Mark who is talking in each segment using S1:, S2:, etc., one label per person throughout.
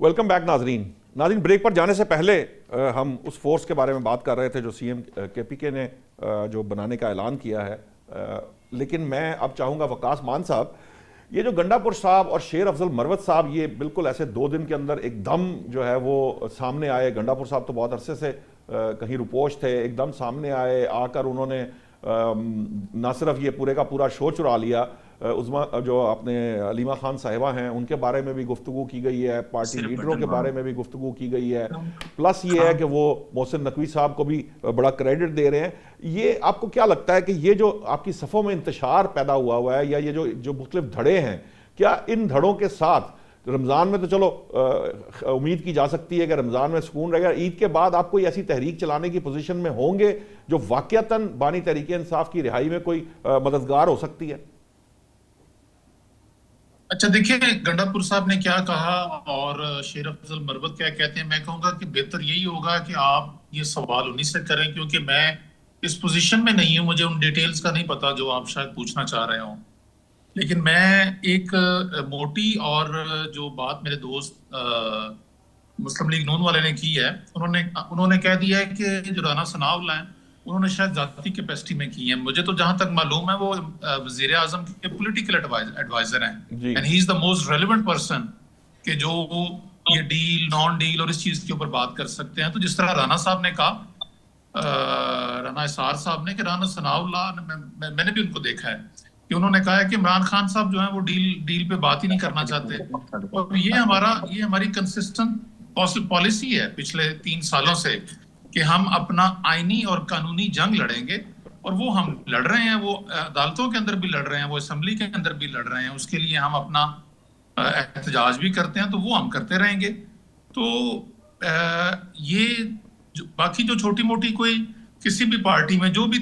S1: Welcome back नाजरीन। नाजरीन, break पर जाने से पहले हम उस फोर्स के बारे में बात कर रहे थे जो सीएम केपीके ने जो बनाने का ऐलान किया है। लेकिन मैं अब चाहूँगा वकास मान साहब, ये जो गंडापुर साहब और शेर अफजल मरवत साहब, ये बिल्कुल ऐसे 2 दिन के अंदर एकदम जो है वो सामने आए। गंडापुर साहब तो बहुत अरसे से कहीं रुपोश थे, एकदम सामने आए, आकर उन्होंने ना सिर्फ ये पूरे का पूरा शो चुरा लिया, उज़मा जो अपने अलीमा खान साहिबा हैं उनके बारे में भी गुफ्तगू की गई है, पार्टी लीडरों के बारे में भी गुफ्तगू की गई है, प्लस ये है कि वो मोहसिन नकवी साहब को भी बड़ा क्रेडिट दे रहे हैं। ये आपको क्या लगता है कि ये जो आपकी सफ़ों में इंतशार पैदा हुआ है, या ये जो मुख्तलिफ धड़े हैं, क्या इन धड़ों के साथ रमज़ान में तो चलो उम्मीद की जा सकती है कि रमज़ान में सुकून रहेगा, ईद के बाद आप कोई ऐसी तहरीक चलाने की पोजीशन में होंगे जो वाक़यतन बानी तहरीक इंसाफ की रिहाई में कोई मददगार हो सकती है?
S2: अच्छा देखिए, गंडापुर साहब ने क्या कहा और शेर अफजल मरवत क्या कहते हैं, मैं कहूंगा कि बेहतर यही होगा कि आप ये सवाल उन्हीं से करें, क्योंकि मैं इस पोजीशन में नहीं हूं, मुझे उन डिटेल्स का नहीं पता जो आप शायद पूछना चाह रहे हो। लेकिन मैं एक मोटी और जो बात मेरे दोस्त मुस्लिम लीग नून वाले ने की है, उन्होंने उन्होंने कह दिया है कि जो राना सनाउल्लाह है उन्होंने शायद जाती कैपेसिटी में की है। मुझे तो जहां तक मालूम है वो वजीर आजम के पॉलिटिकल एडवाइजर हैं, and he is the most relevant person कि जो ये डील नॉन डील और इस चीज के ऊपर बात कर सकते हैं। तो जिस तरह राना साहब ने कहा, राना इसार साहब ने, कि राना सनाउल्लाह, मैंने भी उनको देखा है कि उन्होंने कहा है कि इमरान खान साहब जो है वो डील पे बात ही नहीं करना चाहते। और ये हमारी कंसिस्टेंट पॉलिसी है पिछले 3 सालों से कि हम अपना आईनी और कानूनी जंग लड़ेंगे, और वो हम लड़ रहे हैं। वो अदालतों के अंदर भी लड़ रहे हैं, वो असेंबली के अंदर भी लड़ रहे हैं, उसके लिए हम अपना एहतजाज भी करते हैं, तो वो हम करते रहेंगे। तो ये बाकी जो छोटी मोटी कोई किसी भी पार्टी में जो भी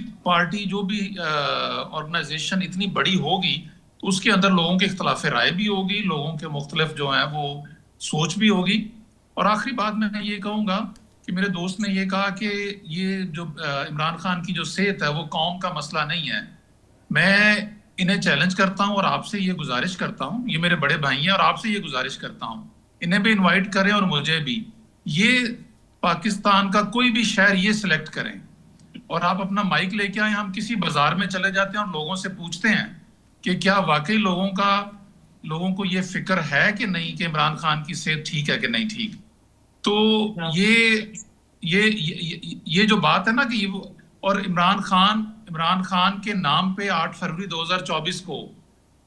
S2: ऑर्गेनाइजेशन इतनी बड़ी होगी, तो उसके अंदर लोगों के इख्तलाफ राय भी होगी, लोगों के मुख्तलिफ जो है वो सोच भी होगी। और आखिरी बात मैं ये कहूंगा कि मेरे दोस्त ने ये कहा कि ये जो इमरान खान की जो सेहत है वो कौम का मसला नहीं है। मैं इन्हें चैलेंज करता हूं और आपसे ये गुजारिश करता हूं, ये मेरे बड़े भाई हैं और आपसे ये गुजारिश करता हूं, इन्हें भी इनवाइट करें और मुझे भी। ये पाकिस्तान का कोई भी शहर ये सिलेक्ट करें और आप अपना माइक लेके आए, हम किसी बाजार में चले जाते हैं और लोगों से पूछते हैं कि क्या वाकई लोगों को ये फिक्र है कि नहीं कि इमरान खान की सेहत ठीक है कि नहीं ठीक। तो ये जो बात है ना कि ये, और इमरान खान के नाम पे 8 फरवरी 2024 को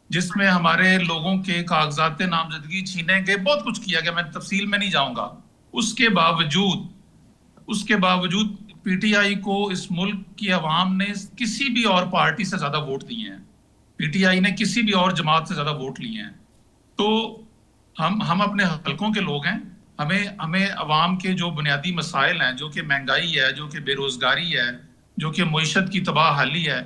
S2: जिसमें हमारे लोगों के कागजात नामजदगी छीने गए, बहुत कुछ किया गया, मैं तफसील में नहीं जाऊंगा। उसके बावजूद पीटीआई को इस मुल्क की अवाम ने किसी भी और पार्टी से ज्यादा वोट दिए हैं, पीटीआई ने किसी भी और जमात से ज्यादा वोट लिए हैं। तो हम अपने हलकों के लोग हैं, हमें अवाम के जो बुनियादी मसाइल हैं, जो कि महंगाई है, जो कि बेरोजगारी है, जो कि मईशत की तबाहली है,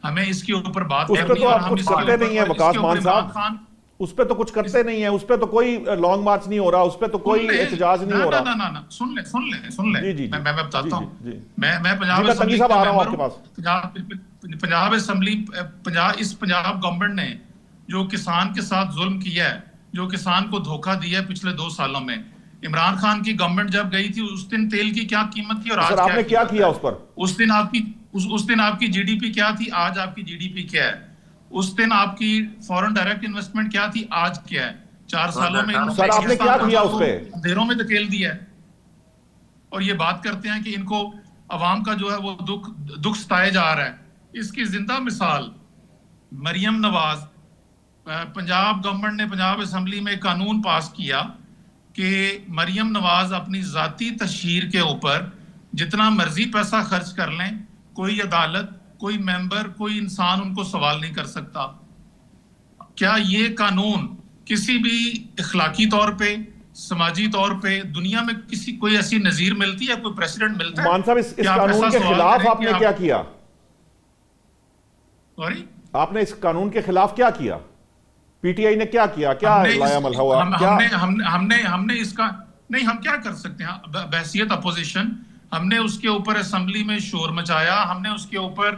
S2: हमें इसके ऊपर बात
S1: करनी है। और हम कुछ करते नहीं है वकास मान साहब, उस पर तो कुछ करते नहीं है, उस पर तो कोई लॉन्ग मार्च नहीं हो रहा, उस पर तो कोई एहतजाज नहीं हो रहा।
S2: ना सुन ले
S1: जी,
S2: मैं बताता हूँ। मैं
S1: पंजाब असेंबली का मेंबर हूं।
S2: पंजाब असेंबली, पंजाब गवर्नमेंट ने जो किसान के साथ जुल्म किया है, जो किसान को धोखा दिया है पिछले 2 सालों में, इमरान खान की गवर्नमेंट जब गई थी उस दिन तेल की क्या कीमत थी और आज
S1: आपने क्या किया उस पर?
S2: उस दिन आपकी जीडीपी क्या थी, आज आपकी जीडीपी क्या है? उस दिन आपकी फॉरेन डायरेक्ट इन्वेस्टमेंट क्या थी, आज क्या है? 4 सालों में
S1: सर आपने क्या किया उस पे?
S2: अंधेरों में धकेल दिया है। और ये बात करते हैं कि इनको अवाम का जो है वो दुख सताया जा रहा है। इसकी जिंदा मिसाल मरियम नवाज, पंजाब गवर्नमेंट ने पंजाब असेंबली में कानून पास किया कि मरियम नवाज अपनी जाती तशहीर के ऊपर जितना मर्जी पैसा खर्च कर लें, कोई अदालत, कोई मेंबर, कोई इंसान उनको सवाल नहीं कर सकता। क्या ये कानून किसी भी इखलाकी तौर पे, समाजी तौर पे दुनिया में कोई ऐसी नजीर मिलती है, कोई प्रेसिडेंट मिलता है?
S1: मान साहब, इस कानून के खिलाफ आपने क्या किया?
S2: सॉरी,
S1: आपने इस कानून के खिलाफ क्या किया? पीटीआई ने क्या किया? क्या लाया मलहवा?
S2: हमने इसका नहीं, हम क्या कर सकते हैं बहसियत अपोजिशन? हमने उसके ऊपर असेंबली में शोर मचाया, हमने उसके ऊपर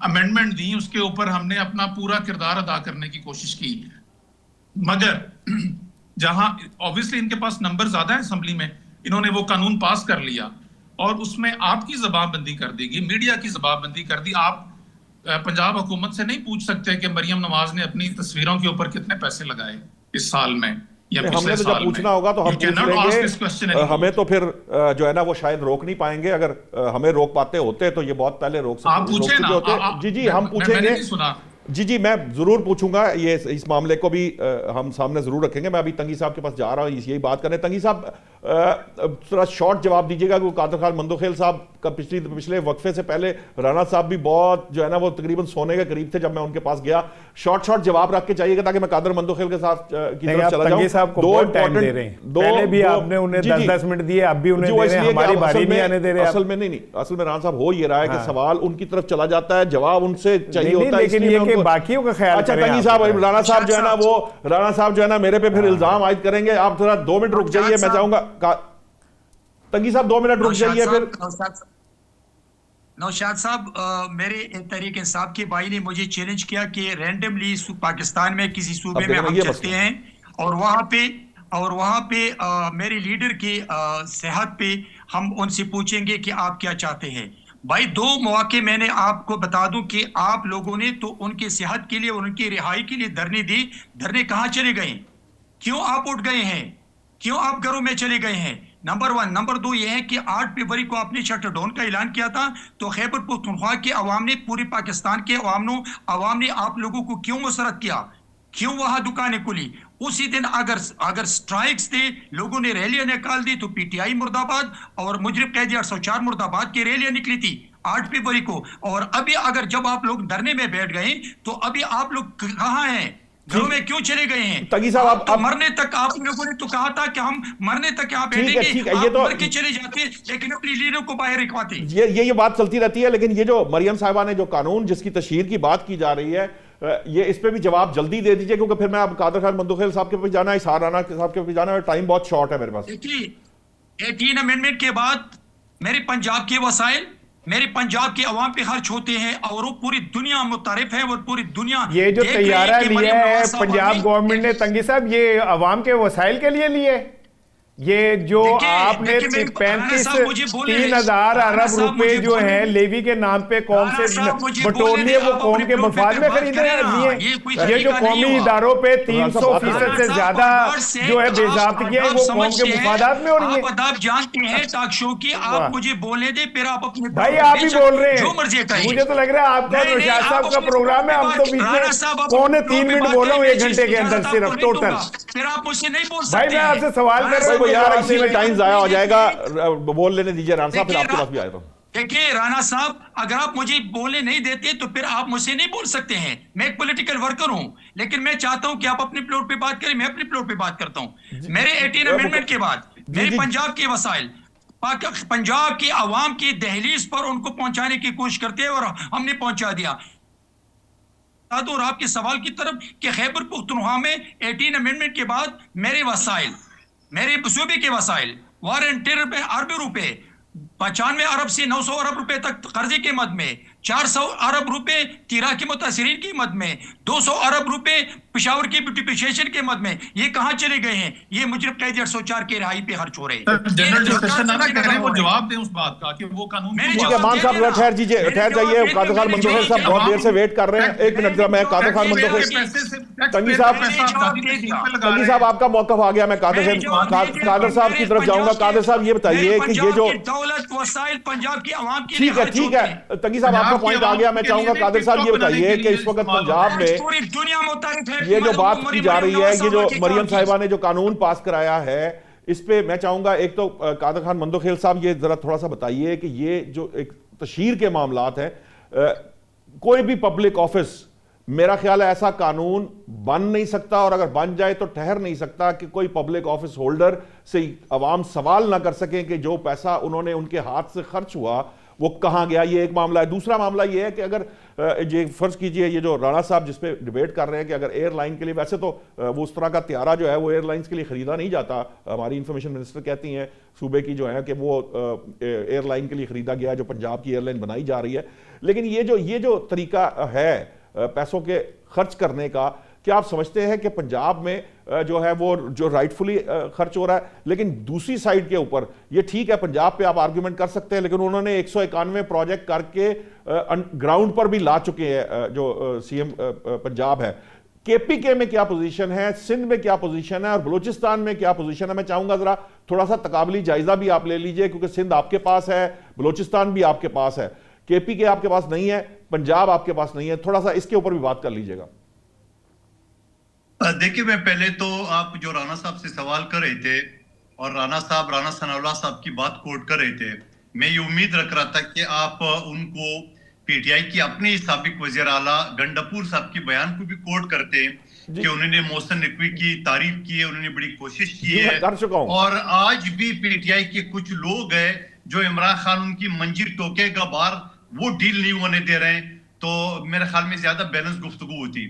S2: अमेंडमेंट दी, उसके ऊपर हमने अपना पूरा किरदार अदा करने की कोशिश की। मगर जहां ऑब्वियसली इनके पास नंबर ज्यादा है असेंबली में, इन्होंने वो कानून पास कर लिया और उसमें आपकी जबानबंदी कर देगी, मीडिया की जबानबंदी कर दी। आप पंजाब हुकूमत से नहीं पूछ सकते कि मरियम नवाज ने अपनी तस्वीरों के ऊपर कितने पैसे लगाए इस साल में या पिछले
S1: हमने तो जब
S2: साल में।
S1: पूछना होगा तो हम
S2: You
S1: पूछ
S2: cannot ask this question
S1: लेंगे।
S2: anymore.
S1: हमें तो फिर जो है ना वो शायद रोक नहीं पाएंगे। अगर हमें रोक पाते होते तो ये बहुत पहले रोक
S2: आप पूछे
S1: चुके
S2: ना,
S1: होते। जी जी हम
S2: मैंने
S1: पूछेंगे।
S2: नहीं सुना।
S1: जी जी मैं जरूर पूछूंगा, ये इस मामले को भी हम सामने जरूर रखेंगे। मैं अभी तंगी साहब के पास जा रहा हूँ यही बात करने। तंगी साहब थोड़ा शॉर्ट जवाब दीजिएगा कि कादर खान मंदोखेल साहब का पिछले वक्फे से पहले राणा साहब भी बहुत जो है ना वो तकरीबन सोने के करीब थे जब मैं उनके पास गया। शॉर्ट जवाब रख के चाहिएगा ताकि मैं कादर मंदोखेल के साथ की तरफ चला जाऊं।
S3: साहब को बहुत टाइम दे रहे हैं, पहले भी आपने उन्हें 10-10 मिनट दिए, अब भी उन्हें दे रहे हैं, हमारी बारी नहीं आने दे रहे।
S1: असल में नहीं, असल में राणा साहब हो ये रहा है कि सवाल उनकी तरफ चला जाता है, जवाब उनसे चाहिए होता है,
S3: लेकिन ये कि बाकियों का ख्याल
S1: अच्छा तंगी साहब, राणा साहब जो है ना वो राणा साहब जो है ना मेरे पे फिर इल्जाम आयद करेंगे। आप थोड़ा 2 मिनट रुक जाइए, मैं चाहूंगा तंगी साहब 2 मिनट रुक जाइए। फिर
S4: नौशाद साहब, मेरे तहरीक इंसाफ के भाई ने मुझे चैलेंज किया कि रैंडमली पाकिस्तान में किसी सूबे में हम चलते हैं और वहां पे मेरे लीडर की सेहत पे हम उनसे पूछेंगे कि आप क्या चाहते हैं। भाई 2 मौके मैंने आपको बता दूं कि आप लोगों ने तो उनकी सेहत के लिए, उनकी रिहाई के लिए धरने दी। धरने कहां चले गए? क्यों आप उठ गए हैं? क्यों आप घरों में चले गए हैं? नंबर 1। नंबर 2 यह है कि 8 फरवरी को आपने शटर डाउन का ऐलान किया था, तो खैबर पख्तूनख्वा के अवाम ने, पूरे पाकिस्तान के अवाम ने आप लोगों को क्यों मुसरत किया? क्यों वहां दुकानें खुली? उसी दिन अगर स्ट्राइक्स थे, लोगों ने रैलियां निकाल दी, तो पीटीआई मुर्दाबाद और मुजरिम कैदी 804 मुर्दाबाद की रैलियां निकली थी 8 फरवरी को। और अभी अगर जब आप लोग धरने में बैठ गए तो अभी आप लोग कहां हैं? घरों में क्यों चले गए हैं?
S1: तंगी साहब आप
S4: तो मरने तक आप लोगों ने तो कहा था कि हम मरने तक यहाँ बैठेंगे।
S1: ठीक है, ये तो
S4: मर के चले जाते लेकिन अपनी लीडरों को बाहर रखवाते।
S1: ये बात चलती रहती है, लेकिन ये जो मरियम साहिबा ने जो कानून जिसकी तशहीर की बात की जा रही है, ये इस पे भी जवाब जल्दी दे दीजिए क्योंकि फिर मैं अब कादर खान मंदोखेल साहब के पास जाना है, इसार राना साहब के पास जाना है, टाइम बहुत शॉर्ट है मेरे पास।
S4: 18 अमेंडमेंट के बाद मेरे पंजाब के वसाइल मेरे पंजाब के अवाम पे खर्च होते हैं और वो पूरी दुनिया मुतारिफ है और पूरी दुनिया
S3: ये जो तैयारा लिया है पंजाब गवर्नमेंट ने, तंगी साहब, ये अवाम के वसाइल के लिए लिए। ये जो आपने 3,000 अरब रुपए जो है लेवी के नाम पे कौम से बटोर लिए, वो कौम के मफाद में खरीदे लिए। ये जो कौमी इदारों पे 300% से ज्यादा जो है बेजाब्त किया है, वो कौम के मुफादात में हो रही है।
S4: आप जानते हैं टॉक शो की, आप मुझे बोलने दे, फिर आप अपने
S3: भाई आप ही बोल रहे हैं। मुझे तो लग रहा है आपका नौशाद साहब का प्रोग्राम है, हम तो बीच में पौने 3 मिनट बोल रहा हूँ 1 घंटे के अंदर सिर्फ टोटल।
S4: फिर आप मुझसे नहीं बोल सकते।
S3: भाई मैं आपसे सवाल कर रहा हूँ
S1: यार, इसी में टाइम जाया हो जाएगा, बोल लेने दीजिए राणा साहब, फिर आपके पास भी आया था।
S4: देखिए राणा साहब, अगर आप मुझे बोलने नहीं देते तो फिर आप मुझसे नहीं बोल सकते हैं। मैं एक पॉलिटिकल वर्कर हूं, लेकिन मैं चाहता हूं कि आप अपने प्लॉट पे बात करें, मैं अपने प्लॉट पे बात करता हूं। मेरे 18 अमेंडमेंट के बाद मेरे पंजाब के वसाइल पंजाब की आवाम की दहलीज पर उनको पहुंचाने की कोशिश करते हैं और हमने पहुंचा दिया। और आपके सवाल की तरफ कि खैबर पख्तूनख्वा में 18 अमेंडमेंट के बाद मेरे वसाइल, मेरे सूबे के वसाइल वारंटियर में अरबों रुपए, 95 अरब से 900 अरब रुपए तक कर्जे के मद में, 400 अरब रुपए तिरा के मुतासिरीन की मद में, 200 अरब रुपए पिशावर की डिप्रिसिएशन के मद में, ये कहां चले गए हैं? ये मुजरिम कैदी 804 के रिहाई पे खर्च हो रहे हैं।
S2: जनरल डिस्कशन ना करें, वो जवाब दें उस बात का कि वो कानून
S1: ठीक है। मान साहब ठहर जाइए, कादर खान मंदोखेल साहब बहुत देर से वेट कर रहे हैं। 1 मिनट मैं कादर खान मंदोखेल, तंगी साहब आपका मौकफ आ गया, मैं कादर साहब की तरफ जाऊंगा। कादर साहब ये बताइए कि ये जो
S4: दौलत वसाइल पंजाब की आवाम की,
S1: ठीक है तंगी साहब आपका पॉइंट आ गया। मैं चाहूंगा कादर साहब ये बताइए कि इस वक्त पंजाब में
S4: दुनिया मुतारिफ है,
S1: ये जो बात की जा रही है, ये जो मरियम साहिबा ने जो कानून पास कराया है, इस पे मैं चाहूंगा एक तो कादर खान मंदोखेल साहब ये जरा थोड़ा सा बताइए कि ये जो एक तशहीर के मामलात हैं, कोई भी पब्लिक ऑफिस मेरा ख्याल है ऐसा कानून बन नहीं सकता, और अगर बन जाए तो ठहर नहीं सकता कि कोई पब्लिक ऑफिस होल्डर से अवाम सवाल ना कर सकें कि जो पैसा उन्होंने उनके हाथ से खर्च हुआ वो कहां गया। ये एक मामला है। दूसरा मामला ये है कि अगर ये फर्ज कीजिए, ये जो राणा साहब जिस पे डिबेट कर रहे हैं कि अगर एयरलाइन के लिए, वैसे तो वो उस तरह का त्यारा जो है वो एयरलाइंस के लिए खरीदा नहीं जाता, हमारी इंफॉर्मेशन मिनिस्टर कहती हैं सूबे की जो है कि वो एयरलाइन के लिए खरीदा गया, जो पंजाब की एयरलाइन बनाई जा रही है। लेकिन ये जो तरीका है पैसों के खर्च करने का, क्या आप समझते हैं कि पंजाब में जो है वो जो राइटफुली खर्च हो रहा है, लेकिन दूसरी साइड के ऊपर ये ठीक है, पंजाब पे आप आर्ग्यूमेंट कर सकते हैं, लेकिन उन्होंने 191 प्रोजेक्ट करके ग्राउंड पर भी ला चुके हैं जो सीएम पंजाब है। केपीके में क्या पोजीशन है, सिंध में क्या पोजीशन है और बलूचिस्तान में क्या पोजीशन है? मैं चाहूंगा जरा थोड़ा सा तकाबली जायजा भी आप ले लीजिए, क्योंकि सिंध आपके पास है, बलूचिस्तान भी आपके पास है, केपीके आपके पास नहीं है, पंजाब आपके पास नहीं है। थोड़ा सा इसके ऊपर भी बात कर लीजिएगा।
S5: देखिए, मैं पहले तो आप जो राणा साहब से सवाल कर रहे थे और राणा सनाउल्लाह साहब की बात कोट कर रहे थे, मैं ये उम्मीद रख रहा था कि आप उनको पीटीआई की अपने साबिक वज़ीर आला गंडापुर साहब के बयान को भी कोट करते हैं कि उन्होंने मोहसिन नकवी की तारीफ की है, उन्होंने बड़ी कोशिश की है,
S1: कर चुका हूं।
S5: और आज भी पीटीआई के कुछ लोग हैं जो इमरान खान उनकी मंजीर टोकेगा बार वो डील नहीं होने दे रहे हैं, तो मेरे ख्याल में ज्यादा बैलेंस गुफ्तगू होती।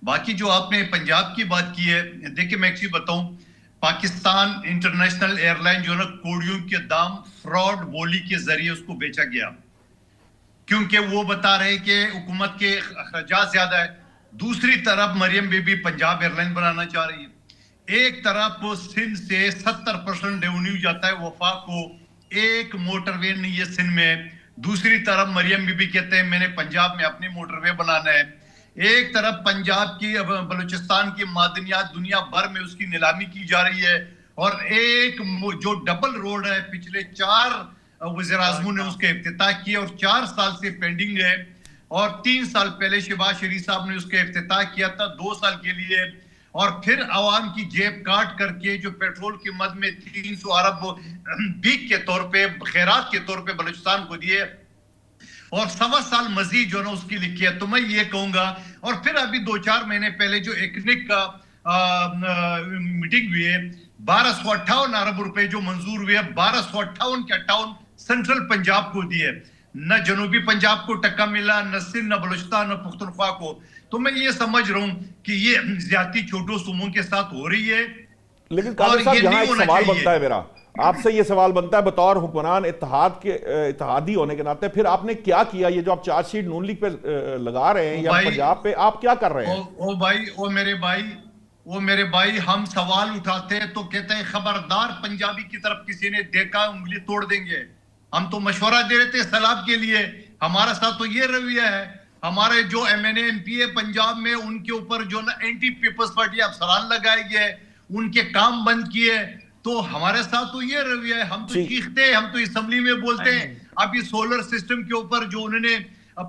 S5: बाकी जो आपने पंजाब की बात की है, देखिए मैं एक चीज बताऊं, पाकिस्तान इंटरनेशनल एयरलाइन जो है कोडियों के दाम फ्रॉड बोली के जरिए उसको बेचा गया, क्योंकि वो बता रहे कि हुकूमत के अखराजात ज्यादा है। दूसरी तरफ मरियम बीबी पंजाब एयरलाइन बनाना चाह रही है। एक तरफ सिंध से 70% रेवेन्यू जाता है वफाक को, एक मोटरवे नहीं है सिंध में। दूसरी तरफ मरियम बीबी कहते हैं मैंने पंजाब में अपनी मोटरवे बनाना है। एक तरफ पंजाब की बलूचिस्तान की मादनियात दुनिया भर में उसकी नीलामी की जा रही है, और एक जो डबल रोड है पिछले 4 वज़ीर आज़मों ने उसके इफ्तिताह किया और 4 साल से पेंडिंग है, और 3 साल पहले शहबाज शरीफ साहब ने उसके इफ्तिताह किया था 2 साल के लिए, और फिर आवाम की जेब काट करके जो पेट्रोल की मद में 300 अरब भीख के तौर पे, खैरात के तौर पे बलूचिस्तान को दिए, और 1.25 साल मजीद जो है उसकी लिखी है। तो मैं ये कहूंगा, और फिर अभी 2-4 महीने पहले जो इकनिक का मीटिंग हुई है, 1258 अरब रुपए जो मंजूर हुए, 1258 के 58 सेंट्रल पंजाब को दिए, न जनूबी पंजाब को टक्का मिला, न सिंध, न बलूचिस्तान, न पुख्तनख्वा को। तो मैं ये समझ रहा हूं कि ये ज्यादा छोटो सूमों के साथ हो रही है।
S1: लेकिन कादिर साहब, यहाँ एक सवाल बनता है मेरा, आपसे ये सवाल बनता है बतौर हुक्मरान इत्तेहाद के इत्तेहादी होने के नाते, फिर आपने क्या किया? ये जो आप चार्जशीट नून लीग पे लगा रहे हैं या पंजाब पे, आप क्या कर रहे हैं?
S5: ओ मेरे भाई, हम सवाल उठाते हैं तो कहते हैं खबरदार पंजाबी की तरफ किसी ने देखा उंगली तोड़ देंगे। हम तो मशवरा दे रहे थे सलाब के लिए, हमारा साथ तो ये रवैया है। हमारे जो MNA MPA पंजाब में उनके ऊपर जो ना एंटी पीपल्स पार्टी अफसरान लगाए गए, उनके काम बंद किए, तो हमारे साथ तो ये रवैया है। हम तो चीखते हैं, हम तो असेंबली में बोलते हैं। अब ये सोलर सिस्टम के ऊपर जो उन्होंने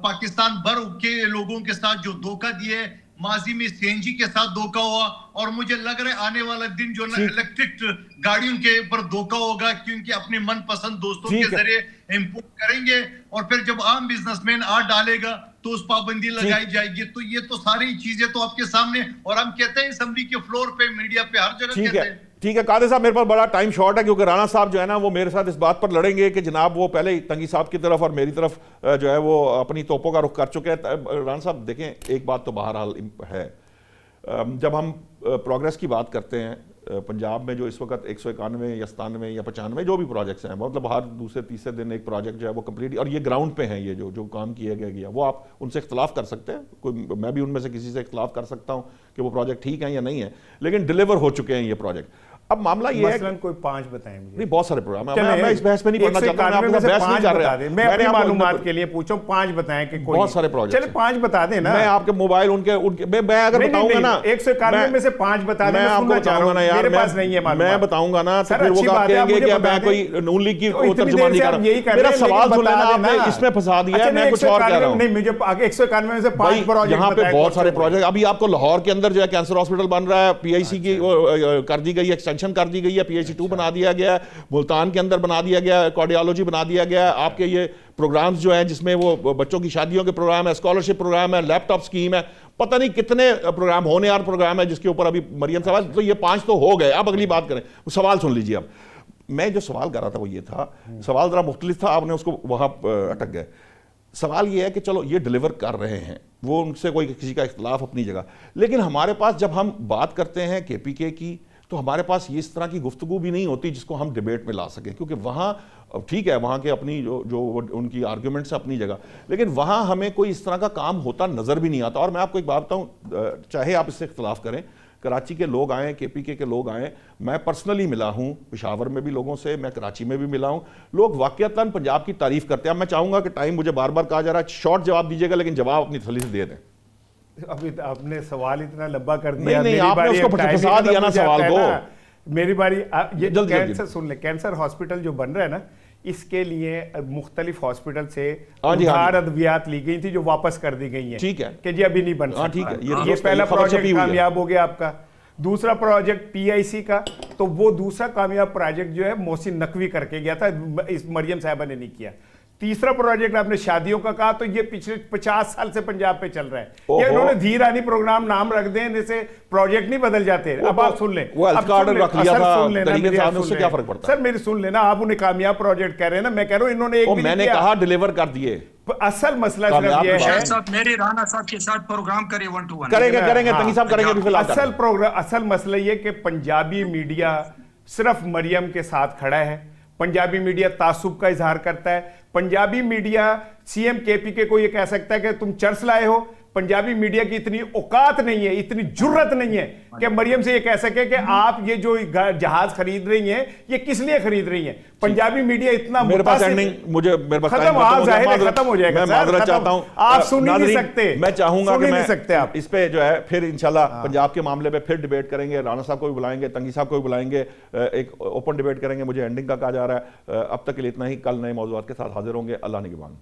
S5: पाकिस्तान भर के लोगों के साथ जो धोखा दिए, माजी में CNG के साथ धोखा हुआ, और मुझे लग रहा है आने वाला दिन जो ना इलेक्ट्रिक गाड़ियों के ऊपर धोखा होगा, क्योंकि अपने मनपसंद दोस्तों के जरिए इंपोर्ट करेंगे, और फिर जब आम बिजनेसमैन आ डालेगा तो उस पाबंदी लगाई जाएगी। तो ये तो सारी चीजें तो आपके सामने, और हम कहते हैं असेंबली के फ्लोर पे, मीडिया पे, हर जगह कहते हैं।
S1: ठीक है कादिर साहब, मेरे पास बड़ा टाइम शॉर्ट है, क्योंकि राणा साहब जो है ना वो मेरे साथ इस बात पर लड़ेंगे कि जनाब वो पहले ही तंगी साहब की तरफ और मेरी तरफ जो है वो अपनी तोपों का रुख कर चुके हैं। राणा साहब देखें, एक बात तो बहरहाल है, जब हम प्रोग्रेस की बात करते हैं पंजाब में जो इस वक्त 191 या 97 या 95 जो भी प्रोजेक्ट्स हैं, मतलब हर दूसरे तीसरे दिन एक प्रोजेक्ट जो है वो कंप्लीट, और ये ग्राउंड पे हैं, ये जो काम किया गया वो आप उनसे इख्तलाफ कर सकते हैं, कोई मैं भी उनमें से किसी से इख्तलाफ कर सकता हूँ कि वो प्रोजेक्ट ठीक है या नहीं है, लेकिन डिलीवर हो चुके हैं ये प्रोजेक्ट। अब मामला ये है,
S3: कोई 5 बताएं मुझे।
S1: नहीं, बहुत सारे प्रोग्राम है, मैं इस बहस में नहीं पढ़ना चाहता, मैं आपको बहस नहीं कर रहा।
S3: मैं अपनी मालूमात के लिए पूछूं, 5 बताएं कि कोई
S1: बहुत सारे प्रोजेक्ट।
S3: चलिए 5 बता दें ना,
S1: मैं आपके मोबाइल उनके मैं अगर बताऊंगा ना
S3: 191 में से 5 बता दें,
S1: मैं आपको बताऊंगा ना यार,
S3: मेरे पास नहीं है मालूमात,
S1: मैं बताऊंगा ना तो फिर वो कहेंगे कि मैं कोई नून लीग की तर्जुमानी कर रहा हूं। मेरा सवाल सुन लेना, आपने इसमें फंसा दिया है, मैं कुछ और कह रहा हूं।
S3: नहीं, मुझे 191 में से 5 प्रोजेक्ट,
S1: यहां पे बहुत सारे प्रोजेक्ट, अभी आपको लाहौर के अंदर जो है कैंसर हॉस्पिटल बन रहा है, PIC की कर दी गई, एक्सटेंशन कर दी गई है, PIC 2 बना दिया गया, मुल्तान के अंदर बना दिया गया, कार्डियोलॉजी बना दिया गया। आपके ये प्रोग्राम्स जो हैं जिसमें वो बच्चों की शादियों के प्रोग्राम है, स्कॉलरशिप प्रोग्राम है, लैपटॉप स्कीम है, पता नहीं कितने प्रोग्राम, होने यार प्रोग्राम है जिसके ऊपर अभी मरियम सवाल, तो ये 5 तो हो गए। अब अगली बात करें, सवाल सुन लीजिए। अब मैं जो सवाल कर रहा था वो ये था, सवाल जरा मुख्तलिफ था, आपने उसको वहां अटक गए। सवाल ये है कि चलो ये डिलीवर कर रहे हैं, वो उनसे कोई किसी का इख्तलाफ अपनी जगह, लेकिन हमारे पास जब हम बात करते हैं KPK की, तो हमारे पास ये इस तरह की गुफ्तगू भी नहीं होती जिसको हम डिबेट में ला सकें, क्योंकि वहाँ ठीक है वहाँ के अपनी जो उनकी आर्ग्यूमेंट्स अपनी जगह, लेकिन वहाँ हमें कोई इस तरह का काम होता नज़र भी नहीं आता। और मैं आपको एक बात बताऊँ, चाहे आप इससे इख्तलाफ करें, कराची के लोग आए, KPK के लोग आए, मैं पर्सनली मिला हूँ पेशावर में भी लोगों से, मैं कराची में भी मिला हूँ, लोग वाकईतन पंजाब की तारीफ़ करते हैं। मैं चाहूँगा कि टाइम मुझे बार बार कहा जा रहा है शॉर्ट जवाब दीजिएगा, लेकिन जवाब अपनी तसल्ली से दे दें।
S3: अभी आपने सवाल इतना लंबा कर दिया,
S1: नहीं, आपने उसको फंसा दिया ना सवाल को।
S3: मेरी बारी। ये कैंसर सुन ले, कैंसर हॉस्पिटल जो बन रहा है ना, इसके लिए मुख्तलिफ हॉस्पिटल से उधार अद्वियात ली गई थी जो वापस कर दी गई हैं।
S1: ठीक है
S3: कि जी अभी नहीं बन सकता।
S1: ठीक है,
S3: ये पहला प्रोजेक्ट कामयाब हो गया आपका। दूसरा प्रोजेक्ट PIC का, तो वो दूसरा कामयाब प्रोजेक्ट जो है मोहसिन नकवी करके गया था, इस मरियम साहिबा ने नहीं किया। तीसरा प्रोजेक्ट आपने शादियों का कहा, तो ये पिछले 50 साल से पंजाब पे चल रहा है। ये उन्होंने धीरानी प्रोग्राम नाम रख दें, जैसे प्रोजेक्ट नहीं बदल जाते। अब आप सुन लें,
S1: क्या फर्क पड़ता
S3: है? सर मेरी सुन लेना, आप उन्हें कामयाब प्रोजेक्ट कह रहे हैं ना, मैं कह रहा हूं इन्होंने एक भी
S1: मैंने कहा डिलीवर कर दिए।
S3: असल मसला सिर्फ ये है,
S4: मेरे राणा साहब के साथ प्रोग्राम करें 1 to 1
S1: करेंगे तंगी साहब करेंगे।
S3: असल मसला ये कि पंजाबी मीडिया सिर्फ मरियम के साथ खड़ा है, पंजाबी मीडिया तासुब का इजहार करता है, पंजाबी मीडिया CM KPK को ये कह सकता है कि तुम चर्च लाए हो। पंजाबी मीडिया की इतनी औकात नहीं है, इतनी जुर्रत नहीं है कि मरियम से ये कह सके कि आप ये जो जहाज खरीद रही हैं ये किस लिए खरीद रही हैं। पंजाबी मीडिया इतना
S1: मेरे पास
S3: खत्म हो जाएगा।
S1: मैं माजरत चाहता हूं,
S3: आप सुन ही नहीं सकते।
S1: मैं चाहूंगा कि मैं
S3: आप
S1: इस पे जो है फिर इंशाल्लाह पंजाब के मामले पे फिर डिबेट करेंगे। राणा साहब को भी बुलाएंगे, तंगी साहब को भी बुलाएंगे, एक ओपन डिबेट करेंगे। मुझे एंडिंग का कहा जा रहा है। अब तक के लिए इतना ही, कल नए मौजूदात के साथ हाजिर होंगे। अल्लाह निगहबान।